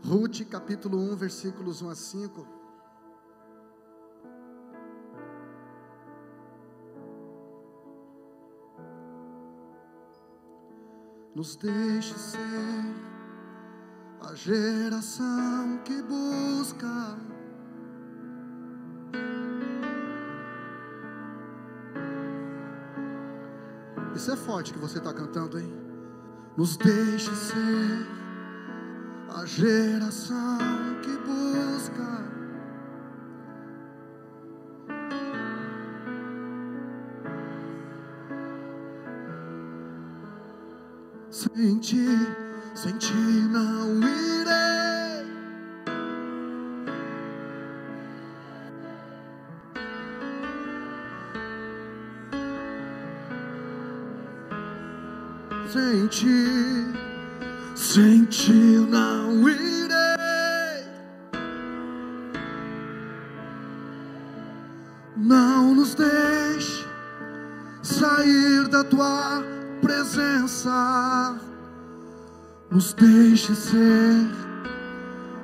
Ruth capítulo 1, versículos 1 a 5. Nos deixe ser a geração que busca isso é forte que você está cantando, hein? Nos deixe ser a geração que busca sem ti não irei. Sem ti não irei. Não nos deixe sair da tua presença. Nos deixe ser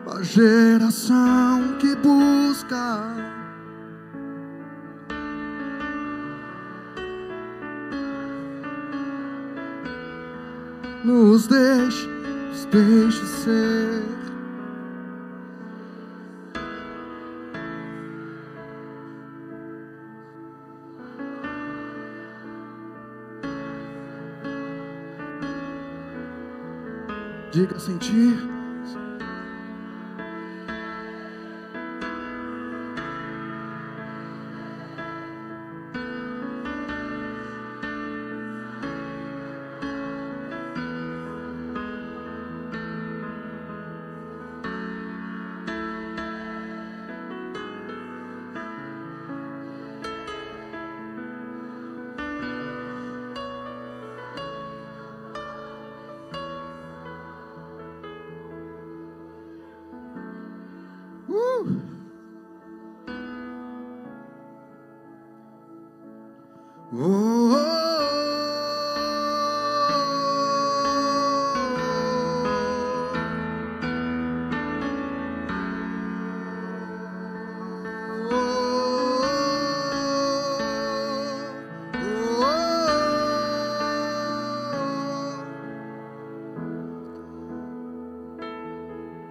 a geração que busca nos deixe ser diga sentir.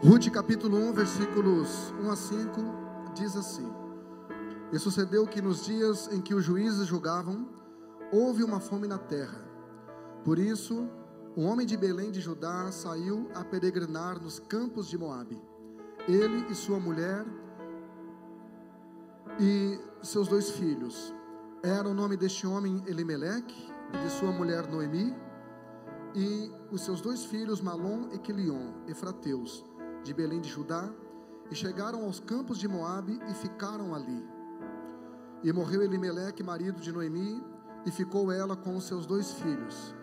Ruth capítulo 1, versículos 1 a 5, diz assim: E sucedeu que nos dias em que os juízes julgavam, houve uma fome na terra. Por isso, um homem de Belém de Judá saiu a peregrinar nos campos de Moabe. Ele e sua mulher e seus 2 filhos. Era o nome deste homem Elimeleque e de sua mulher Noemi, e os seus 2 filhos Malom e Quilion, efrateus, de Belém de Judá, e chegaram aos campos de Moabe e ficaram ali. E morreu Elimeleque, marido de Noemi, e ficou ela com os seus 2 filhos,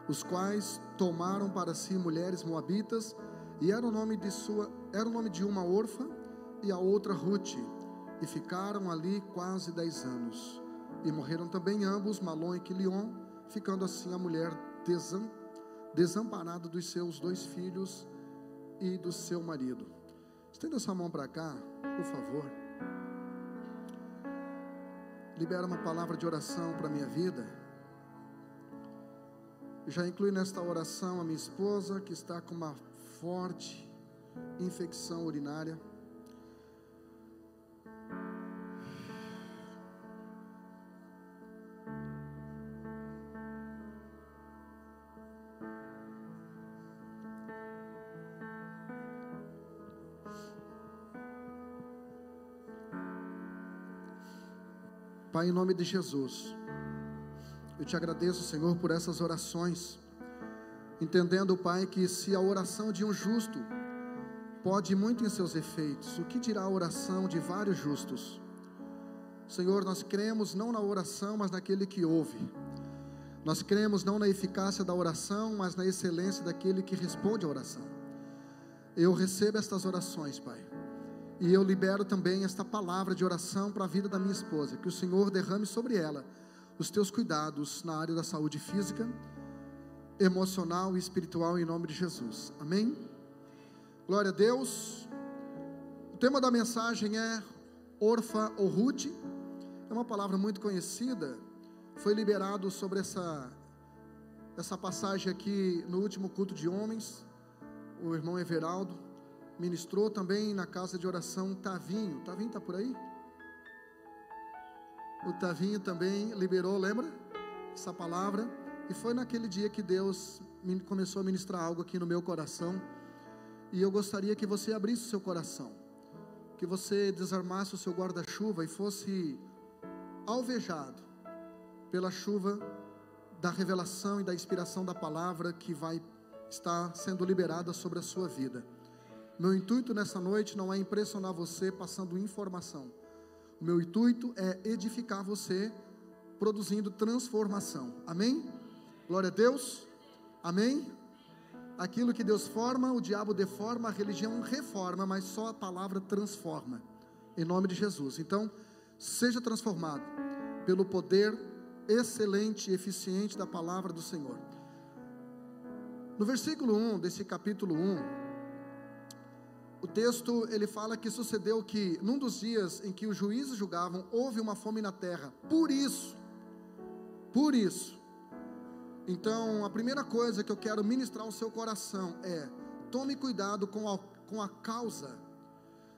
os quais tomaram para si mulheres moabitas, e era o nome de uma Orfa e a outra Ruth, e ficaram ali quase 10 anos. E morreram também ambos, Malom e Quilion, ficando assim a mulher desamparada dos seus 2 filhos e do seu marido. Estenda sua mão para cá, por favor. Libera uma palavra de oração para a minha vida. Já inclui nesta oração a minha esposa, que está com uma forte infecção urinária. Pai, em nome de Jesus, eu te agradeço, Senhor, por essas orações, entendendo, Pai, que se a oração de um justo pode muito em seus efeitos, o que dirá a oração de vários justos? Senhor, nós cremos não na oração, mas naquele que ouve. Nós cremos não na eficácia da oração, mas na excelência daquele que responde à oração. Eu recebo estas orações, Pai, e eu libero também esta palavra de oração para a vida da minha esposa, que o Senhor derrame sobre ela os teus cuidados na área da saúde física, emocional e espiritual, em nome de Jesus, amém? Glória a Deus. O tema da mensagem é Orfa ou Ruth. É uma palavra muito conhecida. Foi liberado sobre essa passagem aqui no último culto de homens. O irmão Everaldo ministrou também na casa de oração Tavinho. Tavinho está por aí? O Tavinho também liberou, lembra? Essa palavra. E foi naquele dia que Deus começou a ministrar algo aqui no meu coração. E eu gostaria que você abrisse o seu coração, que você desarmasse o seu guarda-chuva e fosse alvejado pela chuva da revelação e da inspiração da palavra que vai estar sendo liberada sobre a sua vida. Meu intuito nessa noite não é impressionar você passando informação. O meu intuito é edificar você, produzindo transformação. Amém? Glória a Deus. Amém? Aquilo que Deus forma, o diabo deforma, a religião reforma, mas só a palavra transforma. Em nome de Jesus. Então, seja transformado pelo poder excelente e eficiente da palavra do Senhor. No versículo 1 desse capítulo 1, o texto ele fala que sucedeu que num dos dias em que os juízes julgavam, houve uma fome na terra. Por isso, então a primeira coisa que eu quero ministrar ao seu coração é: tome cuidado com a causa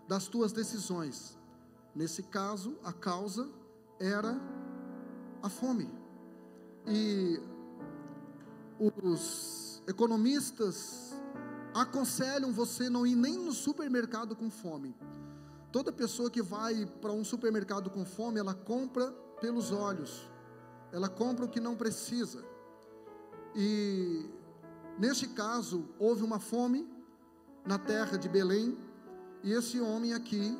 das tuas decisões. Nesse caso, a causa era a fome. E os economistas aconselham você não ir nem no supermercado com fome. Toda pessoa que vai para um supermercado com fome, ela compra pelos olhos, ela compra o que não precisa. E neste caso, houve uma fome na terra de Belém, e esse homem aqui,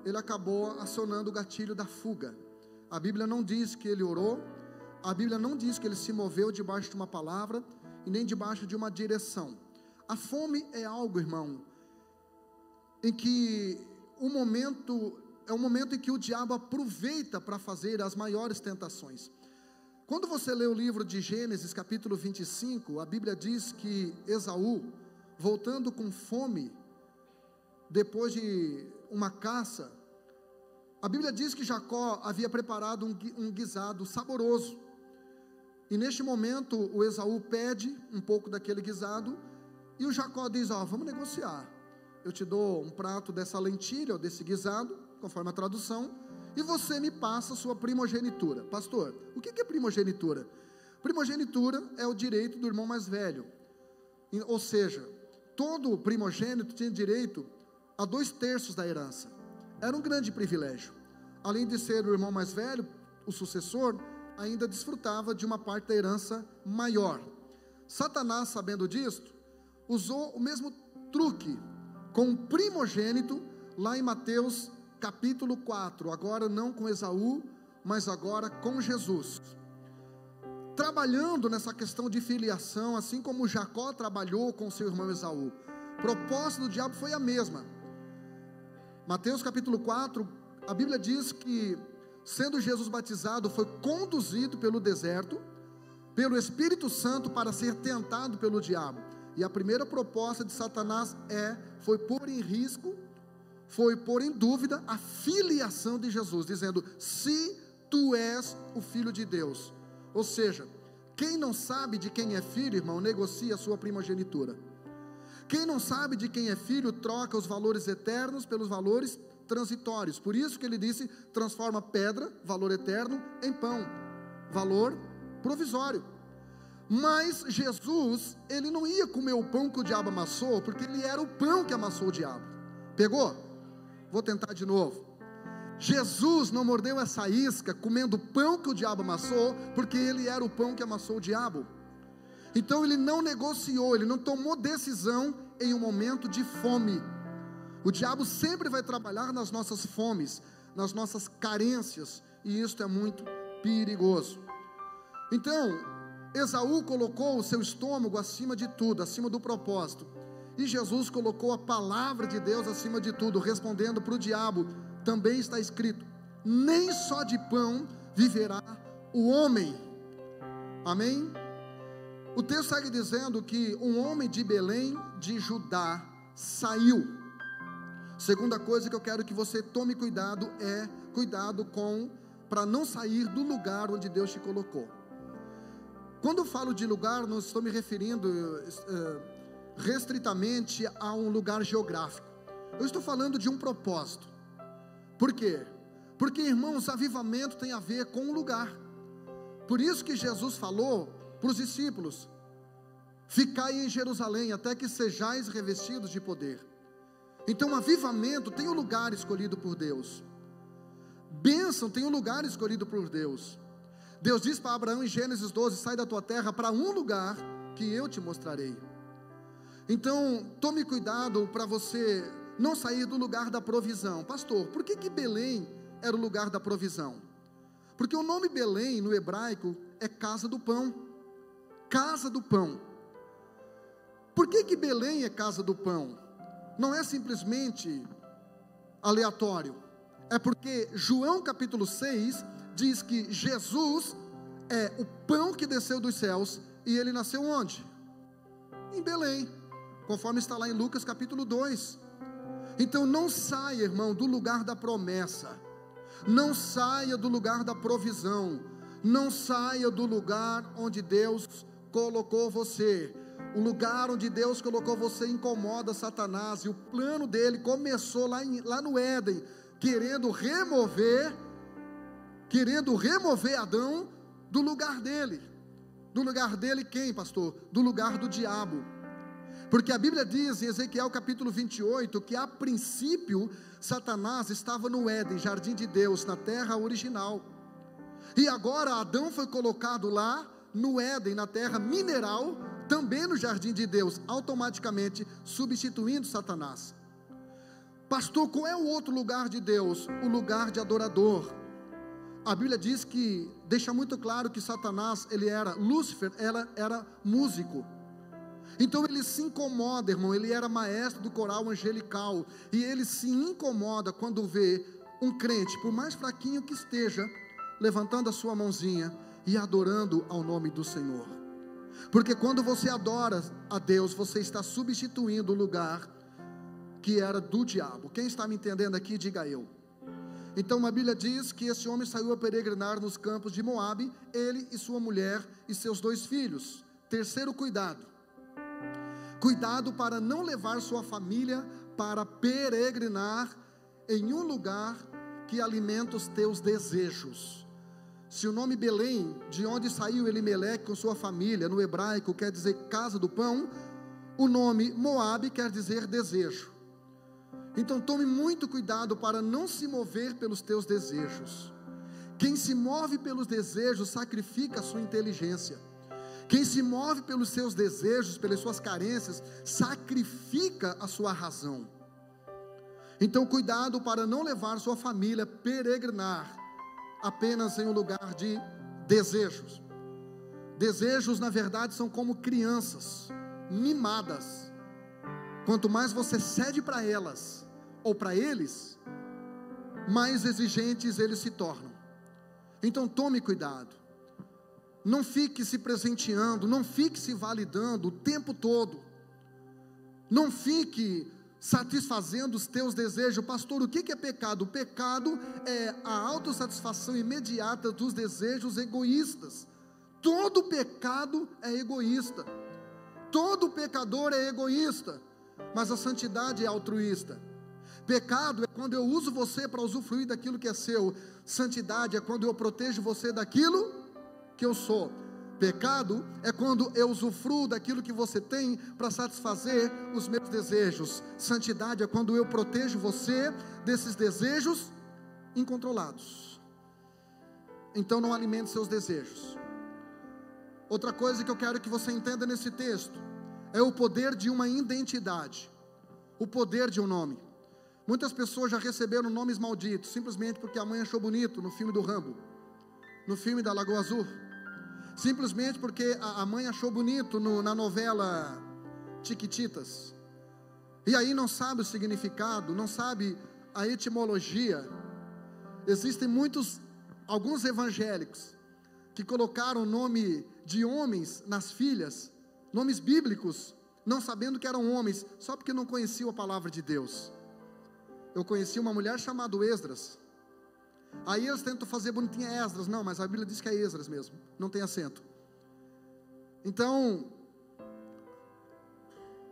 ele acabou acionando o gatilho da fuga. A Bíblia não diz que ele orou, a Bíblia não diz que ele se moveu debaixo de uma palavra, e nem debaixo de uma direção. A fome é algo, irmão, em que é um momento em que o diabo aproveita para fazer as maiores tentações. Quando você lê o livro de Gênesis, capítulo 25, a Bíblia diz que Esaú, voltando com fome, depois de uma caça, a Bíblia diz que Jacó havia preparado um guisado saboroso. E neste momento, o Esaú pede um pouco daquele guisado, e o Jacó diz: vamos negociar. Eu te dou um prato dessa lentilha, ou desse guisado, conforme a tradução, e você me passa a sua primogenitura. Pastor, o que é primogenitura? Primogenitura é o direito do irmão mais velho. Ou seja, todo primogênito tinha direito a 2/3 da herança. Era um grande privilégio. Além de ser o irmão mais velho, o sucessor, ainda desfrutava de uma parte da herança maior. Satanás, sabendo disto, usou o mesmo truque com o primogênito lá em Mateus capítulo 4, agora não com Esaú, mas agora com Jesus, trabalhando nessa questão de filiação, assim como Jacó trabalhou com seu irmão Esaú. O propósito do diabo foi a mesma. Mateus capítulo 4, a Bíblia diz que, sendo Jesus batizado, foi conduzido pelo deserto, pelo Espírito Santo, para ser tentado pelo diabo. E a primeira proposta de Satanás foi pôr em risco, foi pôr em dúvida a filiação de Jesus, dizendo: se tu és o Filho de Deus. Ou seja, quem não sabe de quem é filho, irmão, negocia a sua primogenitura. Quem não sabe de quem é filho, troca os valores eternos pelos valores transitórios. Por isso que ele disse: transforma pedra, valor eterno, em pão, valor provisório. Mas Jesus, ele não ia comer o pão que o diabo amassou, porque ele era o pão que amassou o diabo. Pegou? Vou tentar de novo. Jesus não mordeu essa isca comendo o pão que o diabo amassou, porque ele era o pão que amassou o diabo. Então ele não negociou, ele não tomou decisão em um momento de fome. O diabo sempre vai trabalhar nas nossas fomes, nas nossas carências, e isto é muito perigoso. Então, Esaú colocou o seu estômago acima de tudo, acima do propósito. E Jesus colocou a palavra de Deus acima de tudo, respondendo para o diabo: também está escrito, nem só de pão viverá o homem. Amém? O texto segue dizendo que um homem de Belém de Judá saiu. Segunda coisa que eu quero que você tome cuidado é cuidado para não sair do lugar onde Deus te colocou. Quando eu falo de lugar, não estou me referindo restritamente a um lugar geográfico. Eu estou falando de um propósito. Por quê? Porque, irmãos, avivamento tem a ver com um lugar. Por isso que Jesus falou para os discípulos: ficai em Jerusalém até que sejais revestidos de poder. Então, avivamento tem um lugar escolhido por Deus. Bênção tem um lugar escolhido por Deus. Deus diz para Abraão em Gênesis 12: sai da tua terra para um lugar que eu te mostrarei. Então, tome cuidado para você não sair do lugar da provisão. Pastor, por que Belém era o lugar da provisão? Porque o nome Belém no hebraico é casa do pão. Casa do pão. Por que Belém é casa do pão? Não é simplesmente aleatório. É porque João capítulo 6 diz que Jesus é o pão que desceu dos céus. E ele nasceu onde? Em Belém, conforme está lá em Lucas capítulo 2. Então não saia, irmão, do lugar da promessa. Não saia do lugar da provisão. Não saia do lugar onde Deus colocou você. O lugar onde Deus colocou você incomoda Satanás. E o plano dele começou lá no Éden, querendo remover Adão do lugar dele. Do lugar dele quem, pastor? Do lugar do diabo. Porque a Bíblia diz em Ezequiel capítulo 28, que a princípio Satanás estava no Éden, jardim de Deus, na terra original. E agora Adão foi colocado lá no Éden, na terra mineral, também no jardim de Deus, automaticamente substituindo Satanás. Pastor, qual é o outro lugar de Deus? O lugar de adorador. A Bíblia diz que, deixa muito claro que Satanás, Lúcifer, era músico. Então ele se incomoda, irmão, ele era maestro do coral angelical, e ele se incomoda quando vê um crente, por mais fraquinho que esteja, levantando a sua mãozinha e adorando ao nome do Senhor. Porque quando você adora a Deus, você está substituindo o lugar que era do diabo. Quem está me entendendo aqui, diga eu. Então a Bíblia diz que esse homem saiu a peregrinar nos campos de Moabe, ele e sua mulher e seus 2 filhos. Terceiro cuidado. Cuidado para não levar sua família para peregrinar em um lugar que alimenta os teus desejos. Se o nome Belém, de onde saiu Elimeleque com sua família, no hebraico quer dizer casa do pão, o nome Moabe quer dizer desejo. Então tome muito cuidado para não se mover pelos teus desejos. Quem se move pelos desejos sacrifica a sua inteligência. Quem se move pelos seus desejos, pelas suas carências, sacrifica a sua razão. Então cuidado para não levar sua família a peregrinar apenas em um lugar de desejos. Desejos, na verdade, são como crianças mimadas. Quanto mais você cede para elas ou para eles, mais exigentes eles se tornam. Então tome cuidado. Não fique se presenteando, não fique se validando o tempo todo. Não fique satisfazendo os teus desejos. Pastor, o que é pecado? O pecado é a autossatisfação imediata dos desejos egoístas. Todo pecado é egoísta. Todo pecador é egoísta. Mas a santidade é altruísta. Pecado é quando eu uso você para usufruir daquilo que é seu. Santidade é quando eu protejo você daquilo que eu sou. Pecado é quando eu usufruo daquilo que você tem para satisfazer os meus desejos. Santidade é quando eu protejo você desses desejos incontrolados. Então não alimente seus desejos. Outra coisa que eu quero que você entenda nesse texto é o poder de uma identidade, o poder de um nome. Muitas pessoas já receberam nomes malditos simplesmente porque a mãe achou bonito no filme do Rambo, no filme da Lagoa Azul, simplesmente porque a mãe achou bonito na novela Chiquititas, e aí não sabe o significado, não sabe a etimologia. Existem alguns evangélicos que colocaram nome de homens nas filhas, nomes bíblicos, não sabendo que eram homens, só porque não conheciam a palavra de Deus. Eu conheci uma mulher chamada Esdras. Aí eles tentam fazer bonitinha Esdras, não, mas a Bíblia diz que é Esdras mesmo, não tem acento. Então,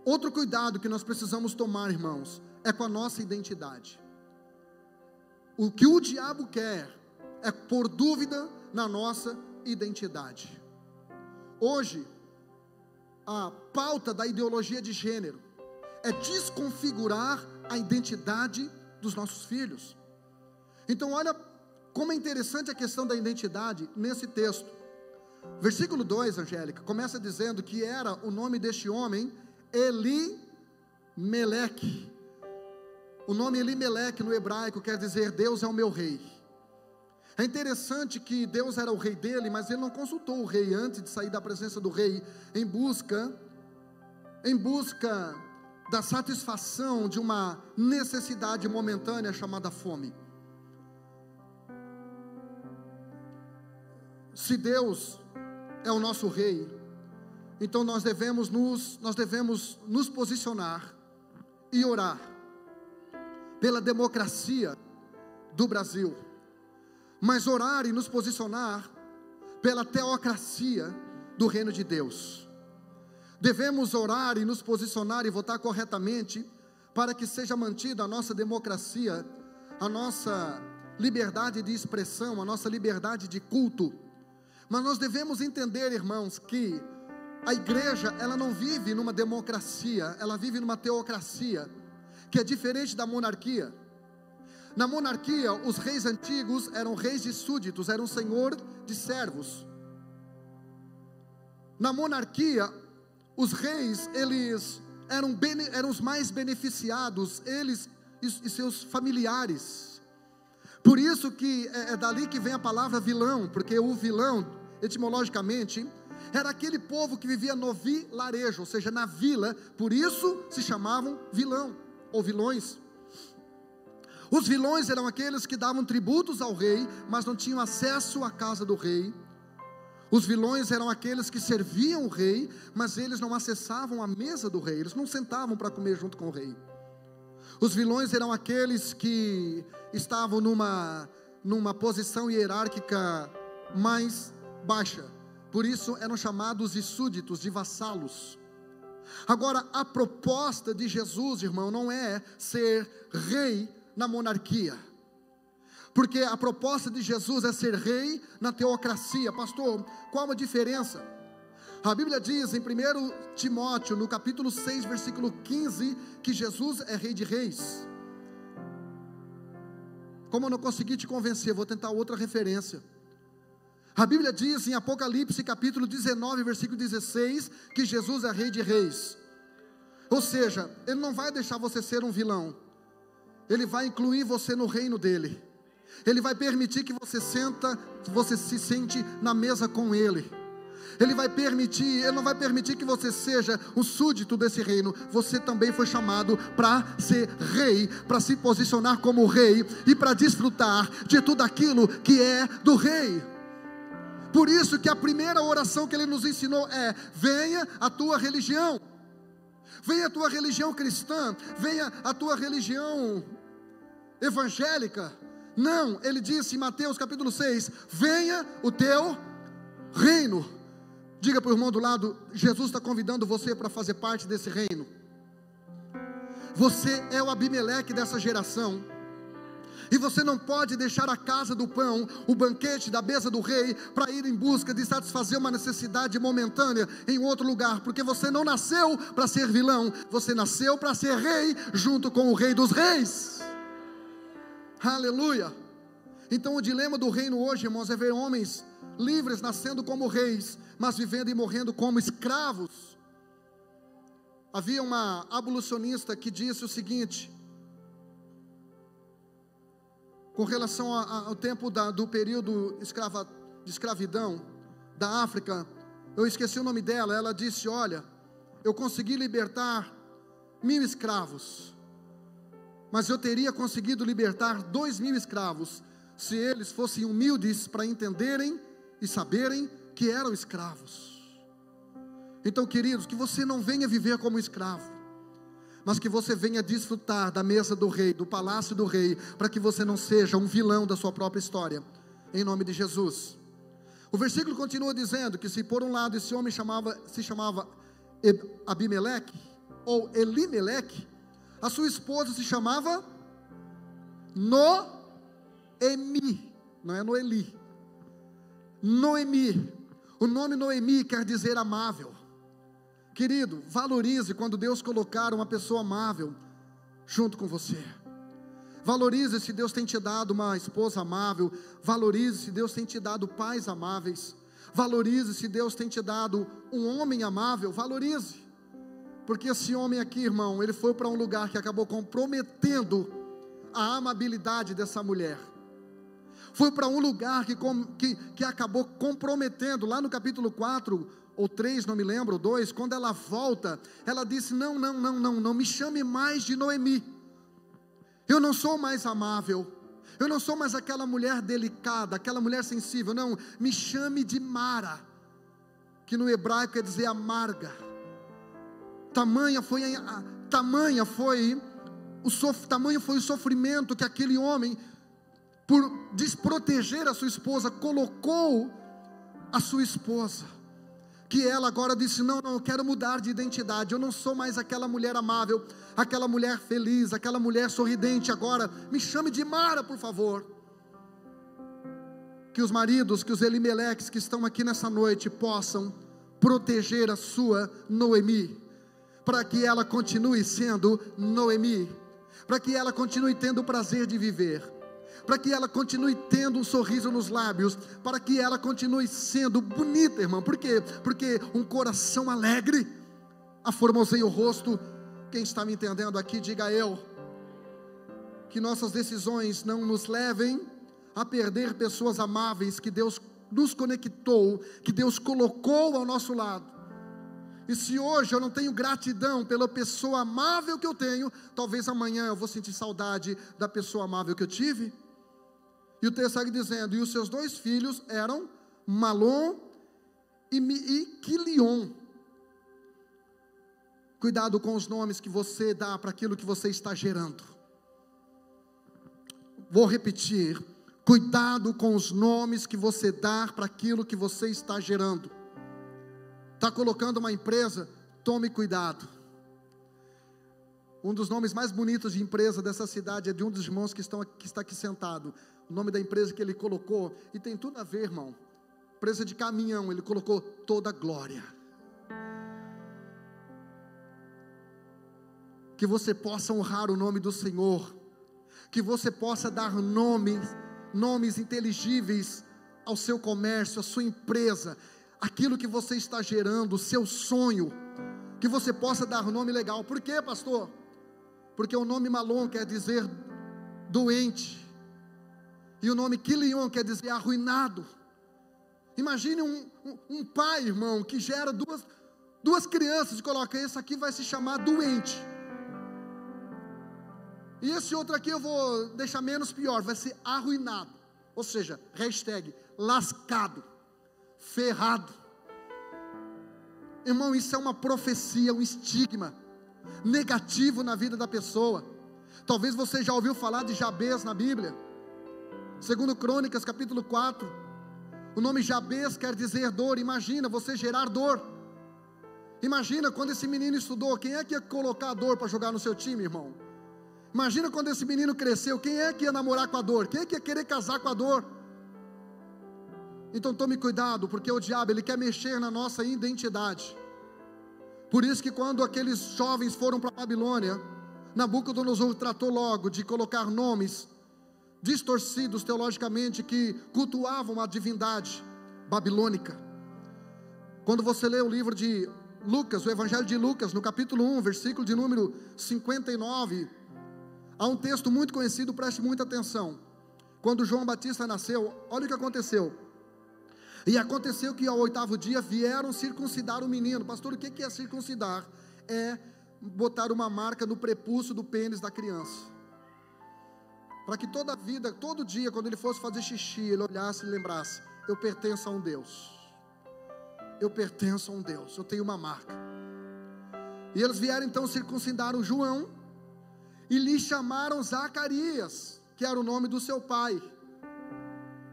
outro cuidado que nós precisamos tomar, irmãos, é com a nossa identidade. O que o diabo quer é pôr dúvida na nossa identidade. Hoje, a pauta da ideologia de gênero é desconfigurar a identidade dos nossos filhos. Então olha como é interessante a questão da identidade nesse texto. Versículo 2, Angélica, começa dizendo que era o nome deste homem Elimeleque. O nome Elimeleque no hebraico quer dizer Deus é o meu rei. É interessante que Deus era o rei dele, mas ele não consultou o rei antes de sair da presença do rei em busca da satisfação de uma necessidade momentânea chamada fome. Se Deus é o nosso rei, então nós devemos nos posicionar e orar pela democracia do Brasil, mas orar e nos posicionar pela teocracia do reino de Deus. Devemos orar e nos posicionar e votar corretamente para que seja mantida a nossa democracia, a nossa liberdade de expressão, a nossa liberdade de culto. Mas nós devemos entender, irmãos, que a igreja, ela não vive numa democracia, ela vive numa teocracia, que é diferente da monarquia. Na monarquia, os reis antigos eram reis de súditos, eram senhor de servos. Na monarquia, os reis, eles eram os mais beneficiados, eles e seus familiares. Por isso que é dali que vem a palavra vilão, porque o vilão, etimologicamente, era aquele povo que vivia no vilarejo, ou seja, na vila, por isso se chamavam vilão, ou vilões. Os vilões eram aqueles que davam tributos ao rei, mas não tinham acesso à casa do rei. Os vilões eram aqueles que serviam o rei, mas eles não acessavam a mesa do rei, eles não sentavam para comer junto com o rei. Os vilões eram aqueles que estavam numa posição hierárquica mais baixa, por isso eram chamados de súditos, de vassalos. Agora, a proposta de Jesus, irmão, não é ser rei na monarquia, porque a proposta de Jesus é ser rei na teocracia. Pastor, qual a diferença? A Bíblia diz em 1 Timóteo, no capítulo 6, versículo 15, que Jesus é rei de reis. Como eu não consegui te convencer, vou tentar outra referência. A Bíblia diz em Apocalipse capítulo 19, versículo 16, que Jesus é rei de reis. Ou seja, Ele não vai deixar você ser um vilão, Ele vai incluir você no reino dEle. Ele vai permitir que você se sente na mesa com Ele. Ele não vai permitir que você seja um súdito desse reino. Você também foi chamado para ser rei, para se posicionar como rei e para desfrutar de tudo aquilo que é do rei. Por isso que a primeira oração que Ele nos ensinou é: venha a tua religião, venha a tua religião cristã, venha a tua religião evangélica. Não, Ele disse em Mateus capítulo 6, venha o teu reino. Diga para o irmão do lado: Jesus está convidando você para fazer parte desse reino. Você é o Abimeleque dessa geração, e você não pode deixar a casa do pão, o banquete da mesa do rei, para ir em busca de satisfazer uma necessidade momentânea em outro lugar, porque você não nasceu para ser vilão, você nasceu para ser rei, junto com o rei dos reis. Aleluia. Então o dilema do reino hoje, irmãos, é ver homens livres nascendo como reis, mas vivendo e morrendo como escravos. Havia uma abolicionista que disse o seguinte, com relação ao tempo do período de escravidão da África. Eu esqueci o nome dela. Ela disse: olha, eu consegui libertar 1000 escravos, mas eu teria conseguido libertar 2000 escravos se eles fossem humildes para entenderem e saberem que eram escravos. Então, queridos, que você não venha viver como escravo, mas que você venha desfrutar da mesa do rei, do palácio do rei, para que você não seja um vilão da sua própria história, em nome de Jesus. O versículo continua dizendo que se por um lado esse homem se chamava Abimeleque, ou Elimeleque, a sua esposa se chamava Noemi, não é Noeli, Noemi. O nome Noemi quer dizer amável. Querido, valorize quando Deus colocar uma pessoa amável junto com você. Valorize se Deus tem te dado uma esposa amável. Valorize se Deus tem te dado pais amáveis. Valorize se Deus tem te dado um homem amável. Valorize, porque esse homem aqui, irmão, ele foi para um lugar que acabou comprometendo a amabilidade dessa mulher. Foi para um lugar que acabou comprometendo. Lá no capítulo 4 ou 3, não me lembro, 2, quando ela volta, ela disse: não me chame mais de Noemi. Eu não sou mais amável, eu não sou mais aquela mulher delicada, aquela mulher sensível. Não, me chame de Mara, que no hebraico quer dizer amarga. Tamanho foi o sofrimento que aquele homem, por desproteger a sua esposa, colocou a sua esposa, que ela agora disse: não, eu quero mudar de identidade, eu não sou mais aquela mulher amável, aquela mulher feliz, aquela mulher sorridente, agora me chame de Mara, por favor. Que os maridos, que os Elimeleques que estão aqui nessa noite possam proteger a sua Noemi, para que ela continue sendo Noemi, para que ela continue tendo o prazer de viver, para que ela continue tendo um sorriso nos lábios, para que ela continue sendo bonita, irmão. Por quê? Porque um coração alegre aformoseia o rosto. Quem está me entendendo aqui, diga eu. Que nossas decisões não nos levem a perder pessoas amáveis que Deus nos conectou, que Deus colocou ao nosso lado. E se hoje eu não tenho gratidão pela pessoa amável que eu tenho, talvez amanhã eu vou sentir saudade da pessoa amável que eu tive. E o texto segue dizendo: e os seus 2 filhos eram Malom e Quilion. Cuidado com os nomes que você dá para aquilo que você está gerando. Vou repetir: cuidado com os nomes que você dá para aquilo que você está gerando. Está colocando uma empresa? Tome cuidado. Um dos nomes mais bonitos de empresa dessa cidade é de um dos irmãos que está aqui sentado. O nome da empresa que ele colocou, e tem tudo a ver, irmão, empresa de caminhão, ele colocou Toda Glória. Que você possa honrar o nome do Senhor, que você possa dar nomes inteligíveis ao seu comércio, à sua empresa, aquilo que você está gerando, o seu sonho, que você possa dar nome legal. Por quê, pastor? Porque o nome Malom quer dizer doente, e o nome Quilion quer dizer arruinado. Imagine um pai, irmão, que gera duas crianças e coloca: esse aqui vai se chamar doente, e esse outro aqui eu vou deixar menos pior, vai ser arruinado. Ou seja, hashtag lascado, ferrado. Irmão, isso é uma profecia, um estigma negativo na vida da pessoa. Talvez você já ouviu falar de Jabez na Bíblia. Segundo Crônicas capítulo 4, o nome Jabez quer dizer dor. Imagina você gerar dor. Imagina quando esse menino estudou, quem é que ia colocar a dor para jogar no seu time, irmão? Imagina quando esse menino cresceu, quem é que ia namorar com a dor? Quem é que ia querer casar com a dor? Então tome cuidado, porque o diabo, ele quer mexer na nossa identidade. Por isso que quando aqueles jovens foram para a Babilônia, Nabucodonosor tratou logo de colocar nomes distorcidos teologicamente, que cultuavam a divindade babilônica. Quando você lê o livro de Lucas, o Evangelho de Lucas, no capítulo 1, versículo de número 59, há um texto muito conhecido, preste muita atenção. Quando João Batista nasceu, olha o que aconteceu. E aconteceu que ao 8º dia vieram circuncidar o menino. Pastor, o que é circuncidar? É botar uma marca no prepúcio do pênis da criança, para que toda a vida, todo dia, quando ele fosse fazer xixi, ele olhasse e lembrasse: eu pertenço a um Deus. eu pertenço a um Deus, eu tenho uma marca. E eles vieram então, circuncidaram João, e lhe chamaram Zacarias, que era o nome do seu pai.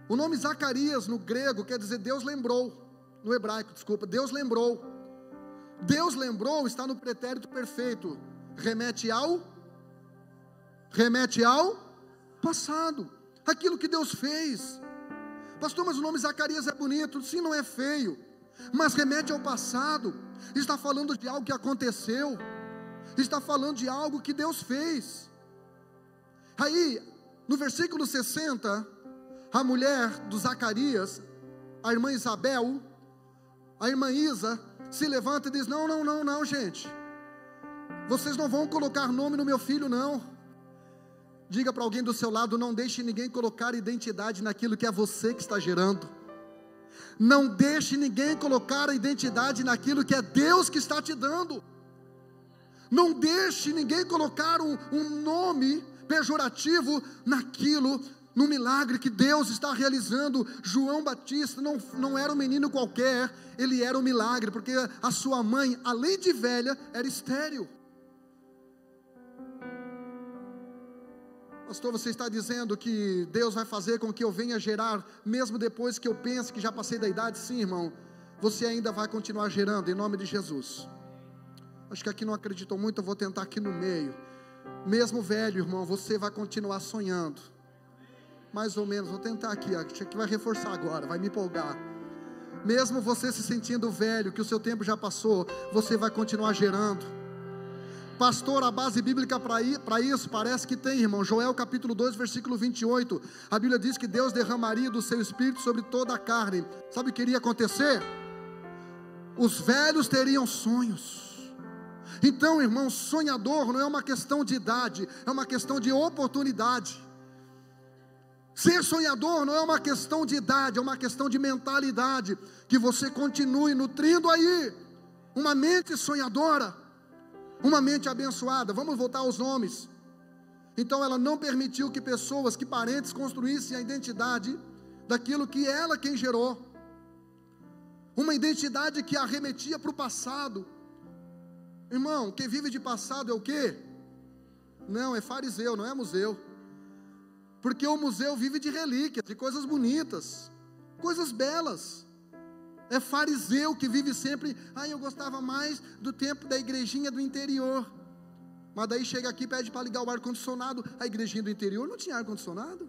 O nome Zacarias no grego quer dizer Deus lembrou, no hebraico, desculpa, Deus lembrou. Deus lembrou está no pretérito perfeito, remete ao passado, aquilo que Deus fez. Pastor, mas o nome Zacarias é bonito, sim, não é feio, mas remete ao passado, está falando de algo que aconteceu, está falando de algo que Deus fez. Aí, no versículo 60, a mulher do Zacarias, a irmã Isabel, a irmã Isa, se levanta e diz: não, gente, vocês não vão colocar nome no meu filho, não. Diga para alguém do seu lado: não deixe ninguém colocar identidade naquilo que é você que está gerando. Não deixe ninguém colocar a identidade naquilo que é Deus que está te dando. Não deixe ninguém colocar um nome pejorativo naquilo, no milagre que Deus está realizando. João Batista não era um menino qualquer, ele era um milagre, porque a sua mãe, além de velha, era estéril. Pastor, você está dizendo que Deus vai fazer com que eu venha gerar, mesmo depois que eu pense que já passei da idade? Sim, irmão, você ainda vai continuar gerando, em nome de Jesus. Acho que aqui não acreditam muito, eu vou tentar aqui no meio. Mesmo velho, irmão, você vai continuar sonhando. Mais ou menos, vou tentar aqui, acho que vai reforçar agora, vai me empolgar. Mesmo você se sentindo velho, que o seu tempo já passou, você vai continuar gerando. Pastor, a base bíblica para isso, parece que tem, irmão. Joel capítulo 2, versículo 28, a Bíblia diz que Deus derramaria do seu espírito sobre toda a carne. Sabe o que iria acontecer? Os velhos teriam sonhos. Então, irmão, sonhador não é uma questão de idade, é uma questão de oportunidade. Ser sonhador não é uma questão de idade, é uma questão de mentalidade. Que você continue nutrindo aí uma mente sonhadora, uma mente abençoada. Vamos voltar aos nomes. Então ela não permitiu que pessoas, que parentes construíssem a identidade daquilo que ela quem gerou. Uma identidade que arremetia para o passado. Irmão, quem vive de passado é o quê? Não, é fariseu, não é museu. Porque o museu vive de relíquias, de coisas bonitas, coisas belas. É fariseu que vive sempre: eu gostava mais do tempo da igrejinha do interior. Mas daí chega aqui e pede para ligar o ar-condicionado. A igrejinha do interior não tinha ar-condicionado.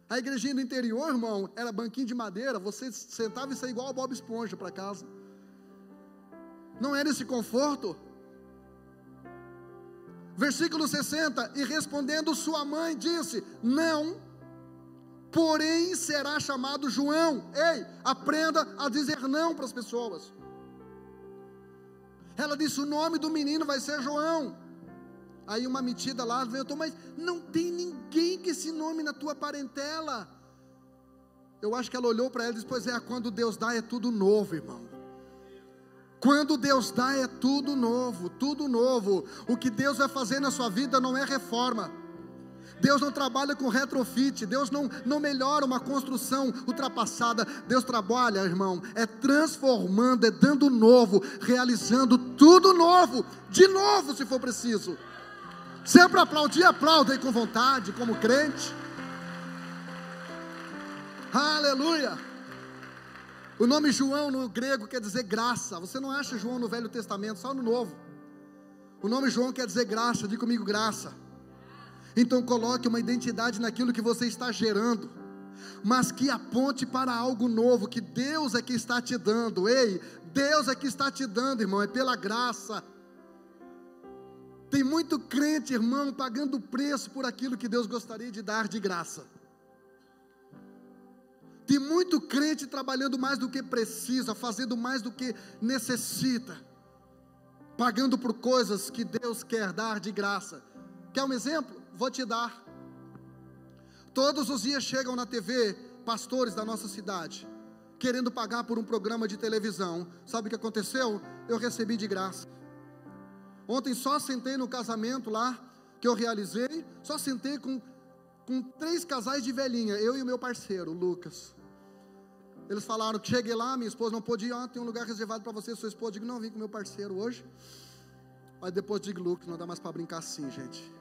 A igrejinha do interior, irmão, era banquinho de madeira. Você sentava e saía igual a Bob Esponja para casa. Não era esse conforto. Versículo 60, e respondendo sua mãe disse: não, porém será chamado João. Ei, aprenda a dizer não para as pessoas. Ela disse: o nome do menino vai ser João. Aí uma metida lá levantou: mas não tem ninguém com esse nome na tua parentela. Eu acho que ela olhou para ela e disse: pois é, quando Deus dá é tudo novo, irmão. Quando Deus dá é tudo novo, tudo novo. O que Deus vai fazer na sua vida não é reforma. Deus não trabalha com retrofit. Deus não melhora uma construção ultrapassada. Deus trabalha, irmão, é transformando, é dando novo, realizando tudo novo, de novo se for preciso. Se é para aplaudir, aplauda aí com vontade, como crente. Aleluia. O nome João no grego quer dizer graça. Você não acha João no Velho Testamento, só no Novo. O nome João quer dizer graça. Diga comigo: graça. Então coloque uma identidade naquilo que você está gerando, mas que aponte para algo novo, que Deus é que está te dando. Ei, Deus é que está te dando, irmão, é pela graça. Tem muito crente, irmão, pagando preço por aquilo que Deus gostaria de dar de graça. Tem muito crente trabalhando mais do que precisa, fazendo mais do que necessita, pagando por coisas que Deus quer dar de graça. Quer um exemplo? Vou te dar. Todos os dias chegam na TV pastores da nossa cidade, querendo pagar por um programa de televisão. Sabe o que aconteceu? Eu recebi de graça. Ontem só sentei no casamento lá, que eu realizei, só sentei com 3 casais de velhinha, eu e o meu parceiro, o Lucas. Eles falaram que cheguei lá, minha esposa não pôde ir, tem um lugar reservado para você, sua esposa. Eu digo, não, vim com meu parceiro hoje. Aí depois digo, Lucas, não dá mais para brincar assim, gente.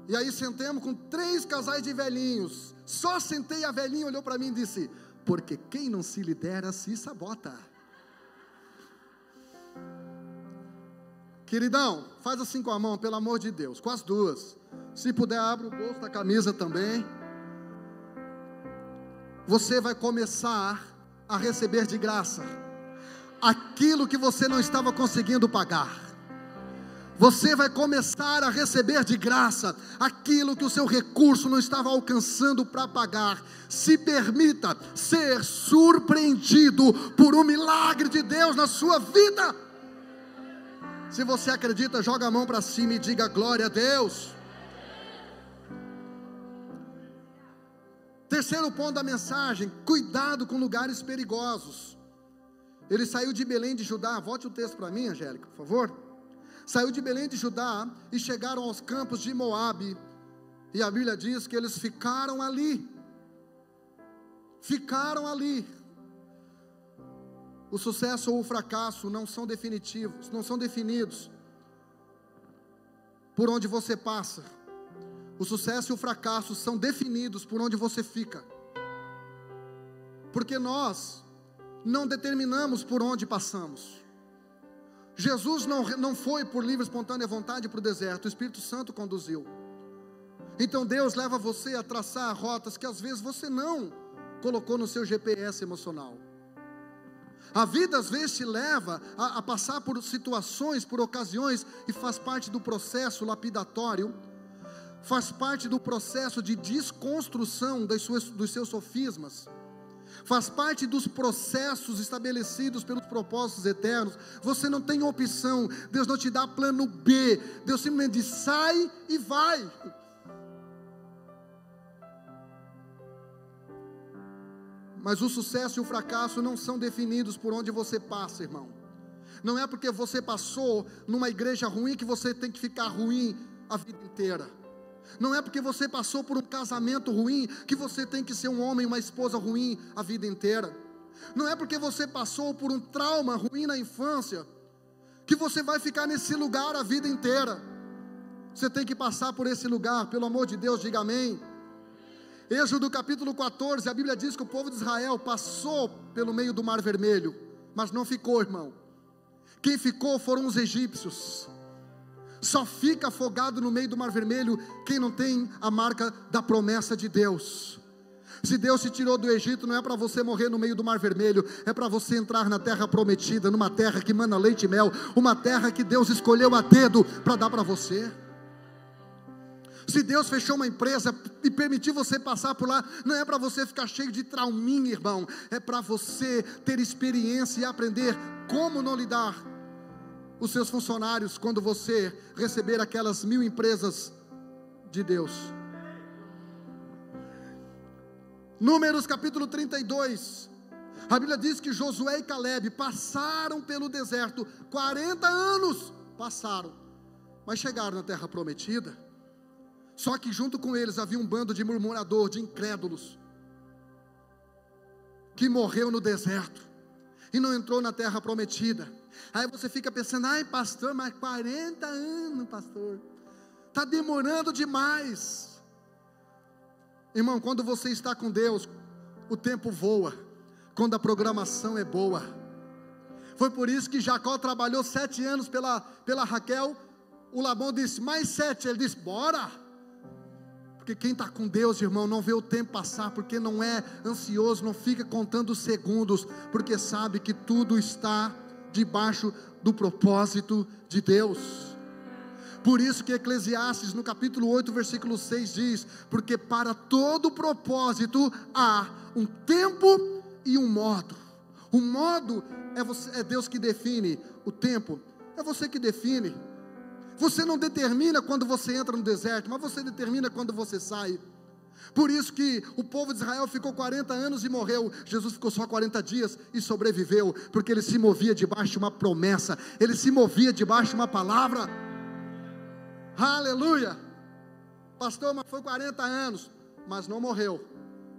E aí sentemos com 3 casais de velhinhos. Só sentei, a velhinha olhou para mim e disse, porque quem não se lidera se sabota. Queridão, faz assim com a mão, pelo amor de Deus, com as duas. Se puder, abre o bolso da camisa também. Você vai começar a receber de graça aquilo que você não estava conseguindo pagar. Você vai começar a receber de graça aquilo que o seu recurso não estava alcançando para pagar. Se permita ser surpreendido por um milagre de Deus na sua vida. Se você acredita, joga a mão para cima e diga glória a Deus. Terceiro ponto da mensagem, cuidado com lugares perigosos. Ele saiu de Belém de Judá, volte o texto para mim, Angélica, por favor. Saiu de Belém de Judá e chegaram aos campos de Moabe. E a Bíblia diz que eles ficaram ali. Ficaram ali. O sucesso ou o fracasso não são definitivos, não são definidos por onde você passa. O sucesso e o fracasso são definidos por onde você fica. Porque nós não determinamos por onde passamos. Jesus não foi por livre e espontânea vontade para o deserto, o Espírito Santo conduziu. Então Deus leva você a traçar rotas que às vezes você não colocou no seu GPS emocional. A vida às vezes te leva a passar por situações, por ocasiões, e faz parte do processo lapidatório, faz parte do processo de desconstrução dos seus sofismas, faz parte dos processos estabelecidos pelos propósitos eternos. Você não tem opção, Deus não te dá plano B, Deus simplesmente diz, sai e vai. Mas o sucesso e o fracasso não são definidos por onde você passa, irmão. Não é porque você passou numa igreja ruim que você tem que ficar ruim a vida inteira. Não é porque você passou por um casamento ruim que você tem que ser um homem, uma esposa ruim a vida inteira. Não é porque você passou por um trauma ruim na infância que você vai ficar nesse lugar a vida inteira. Você tem que passar por esse lugar, pelo amor de Deus, diga amém. Êxodo capítulo 14, a Bíblia diz que o povo de Israel passou pelo meio do Mar Vermelho, mas não ficou, irmão. Quem ficou foram os egípcios. Só fica afogado no meio do Mar Vermelho quem não tem a marca da promessa de Deus. Se Deus te tirou do Egito, não é para você morrer no meio do Mar Vermelho, é para você entrar na terra prometida, numa terra que mana leite e mel, uma terra que Deus escolheu a dedo para dar para você. Se Deus fechou uma empresa e permitiu você passar por lá, não é para você ficar cheio de trauminha, irmão, é para você ter experiência e aprender como não lidar os seus funcionários quando você receber aquelas 1000 empresas de Deus. Números capítulo 32, a Bíblia diz que Josué e Caleb passaram pelo deserto, 40 anos passaram, mas chegaram na terra prometida. Só que junto com eles havia um bando de murmurador, de incrédulos, que morreu no deserto e não entrou na terra prometida. Aí você fica pensando, ai pastor, mas 40 anos pastor, está demorando demais. Irmão, quando você está com Deus, o tempo voa, quando a programação é boa. Foi por isso que Jacó trabalhou 7 anos pela Raquel. O Labão disse, mais 7, ele disse, bora. Porque quem está com Deus, irmão, não vê o tempo passar, porque não é ansioso, não fica contando segundos, porque sabe que tudo está debaixo do propósito de Deus. Por isso que Eclesiastes, no capítulo 8, versículo 6 diz, porque para todo propósito há um tempo e um modo. O modo é Deus que define, o tempo é você que define. Você não determina quando você entra no deserto, mas você determina quando você sai. Por isso que o povo de Israel ficou 40 anos e morreu. Jesus ficou só 40 dias e sobreviveu, porque ele se movia debaixo de uma promessa, ele se movia debaixo de uma palavra. Aleluia. Pastor, mas foi 40 anos, mas não morreu,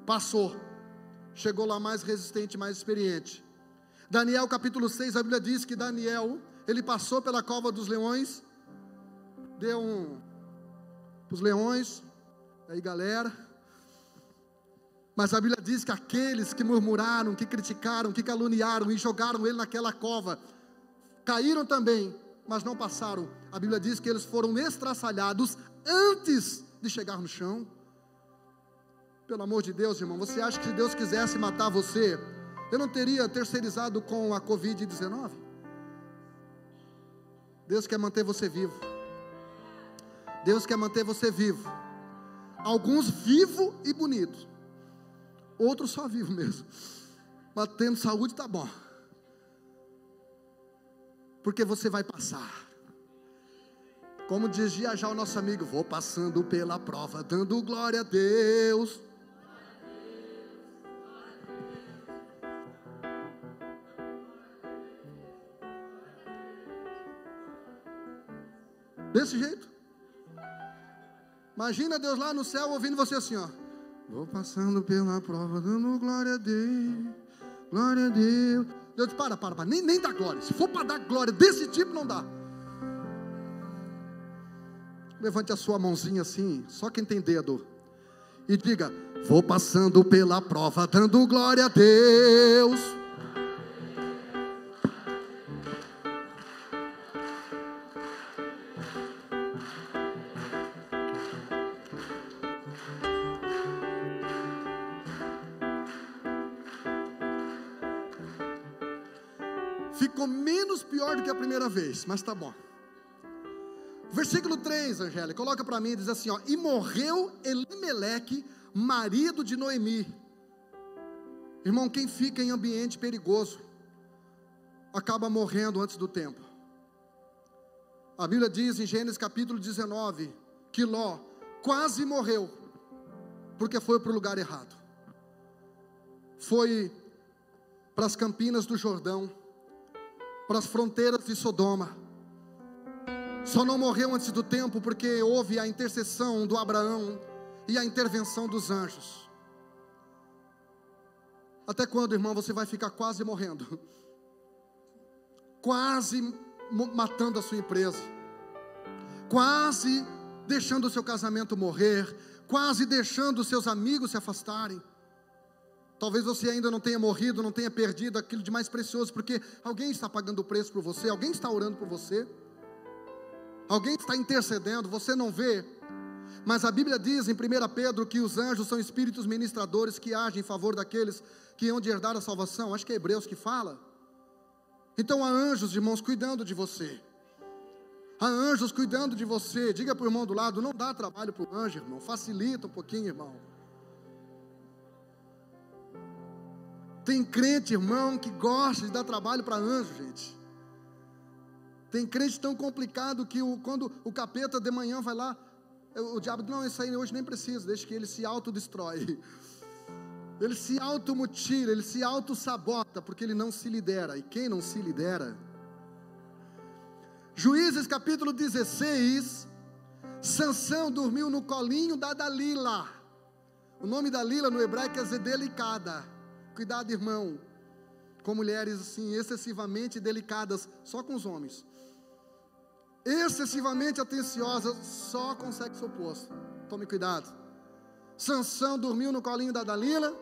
passou. chegou lá mais resistente, mais experiente. Daniel capítulo 6, a Bíblia diz que Daniel, ele passou pela cova dos leões, deu para os leões, aí galera, mas a Bíblia diz que aqueles que murmuraram, que criticaram, que caluniaram e jogaram ele naquela cova, caíram também, mas não passaram. A Bíblia diz que eles foram estraçalhados antes de chegar no chão. Pelo amor de Deus, irmão, você acha que se Deus quisesse matar você, eu não teria terceirizado com a Covid-19? Deus quer manter você vivo. Deus quer manter você vivo. Alguns vivo e bonito, outros só vivo mesmo, mas tendo saúde tá bom, porque você vai passar. Como dizia já o nosso amigo, vou passando pela prova, dando glória a Deus. Desse jeito. Imagina Deus lá no céu ouvindo você assim, ó. Vou passando pela prova, dando glória a Deus, glória a Deus. Deus diz, para, nem dá glória. Se for para dar glória desse tipo, não dá. Levante a sua mãozinha assim, só quem tem dedo, e diga, vou passando pela prova, dando glória a Deus. Ficou menos pior do que a primeira vez, mas tá bom. Versículo 3, Angélica, coloca para mim, diz assim, ó, e morreu Elimeleque, marido de Noemi. Irmão, quem fica em ambiente perigoso, acaba morrendo antes do tempo. A Bíblia diz em Gênesis capítulo 19, que Ló quase morreu, porque foi para o lugar errado. Foi para as campinas do Jordão, para as fronteiras de Sodoma. Só não morreu antes do tempo porque houve a intercessão do Abraão e a intervenção dos anjos. Até quando, irmão, você vai ficar quase morrendo? Quase matando a sua empresa, quase deixando o seu casamento morrer, quase deixando os seus amigos se afastarem. Talvez você ainda não tenha morrido, não tenha perdido aquilo de mais precioso, porque alguém está pagando o preço por você, alguém está orando por você, alguém está intercedendo, você não vê. Mas a Bíblia diz em 1 Pedro que os anjos são espíritos ministradores que agem em favor daqueles que hão de herdar a salvação. Acho que é Hebreus que fala. Então há anjos, irmãos, cuidando de você. Há anjos cuidando de você. Diga para o irmão do lado, não dá trabalho para o anjo, irmão. Facilita um pouquinho, irmão. Tem crente, irmão, que gosta de dar trabalho para anjo, gente. Tem crente tão complicado que quando o capeta de manhã vai lá, o diabo, não, isso aí hoje nem precisa, deixa que ele se autodestrói. Ele se automutila, ele se autossabota, porque ele não se lidera. E quem não se lidera? Juízes capítulo 16, Sansão dormiu no colinho da Dalila. O nome da Dalila no hebraico quer dizer delicada. Cuidado, irmão, com mulheres assim, excessivamente delicadas, só com os homens. Excessivamente atenciosas, só com o sexo oposto. Tome cuidado. Sansão dormiu no colinho da Dalila,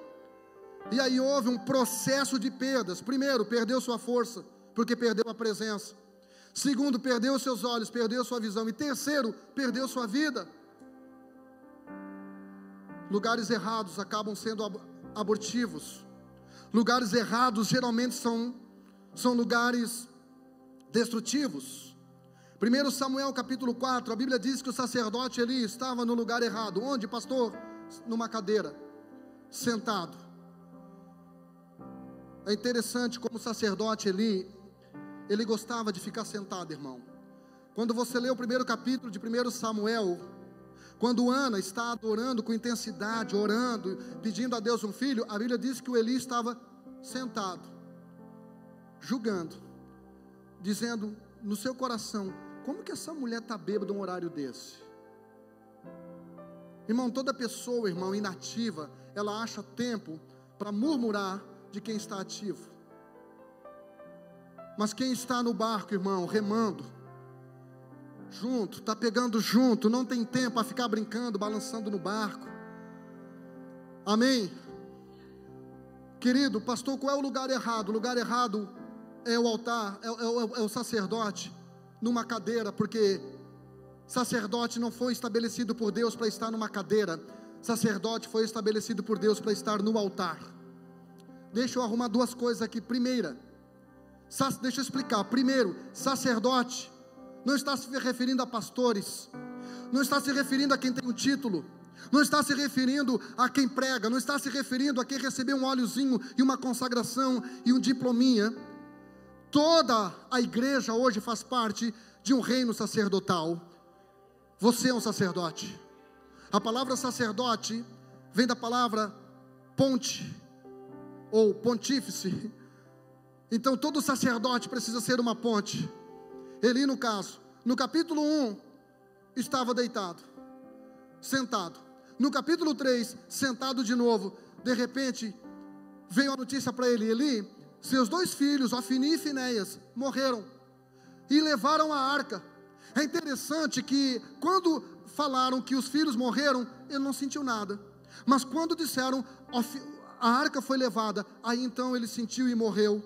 e aí houve um processo de perdas. Primeiro, perdeu sua força, porque perdeu a presença. Segundo, perdeu seus olhos, perdeu sua visão. E terceiro, perdeu sua vida. Lugares errados acabam sendo abortivos. Lugares errados geralmente são lugares destrutivos. 1 Samuel capítulo 4, a Bíblia diz que o sacerdote Eli estava no lugar errado. Onde, pastor? Numa cadeira, sentado. É interessante como o sacerdote Eli, ele gostava de ficar sentado, irmão. Quando você lê o primeiro capítulo de 1 Samuel, quando Ana está adorando com intensidade, orando, pedindo a Deus um filho, a Bíblia diz que o Eli estava sentado, julgando, dizendo no seu coração, como que essa mulher está bêbada num horário desse? Irmão, toda pessoa, irmão, inativa, ela acha tempo para murmurar de quem está ativo. Mas quem está no barco, irmão, remando, junto, está pegando junto, não tem tempo a ficar brincando, balançando no barco. Amém? Querido, pastor, qual é o lugar errado? O lugar errado é o altar, é o sacerdote numa cadeira, porque sacerdote não foi estabelecido por Deus para estar numa cadeira. Sacerdote foi estabelecido por Deus para estar no altar. Deixa eu arrumar duas coisas aqui. Primeira, deixa eu explicar. Primeiro, sacerdote não está se referindo a pastores, não está se referindo a quem tem um título, não está se referindo a quem prega, não está se referindo a quem recebeu um óleozinho e uma consagração e um diplominha. Toda a igreja hoje faz parte de um reino sacerdotal. Você é um sacerdote. A palavra sacerdote vem da palavra ponte ou pontífice. Então todo sacerdote precisa ser uma ponte. Eli, no caso, no capítulo 1 estava deitado, sentado. No capítulo 3, sentado de novo. De repente veio a notícia para ele: Eli, seus 2 filhos, Ofni e Finéias, morreram e levaram a arca. É interessante que quando falaram que os filhos morreram, ele não sentiu nada. Mas quando disseram a arca foi levada, aí então ele sentiu e morreu.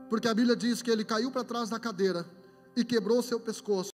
Porque a Bíblia diz que ele caiu para trás da cadeira e quebrou seu pescoço.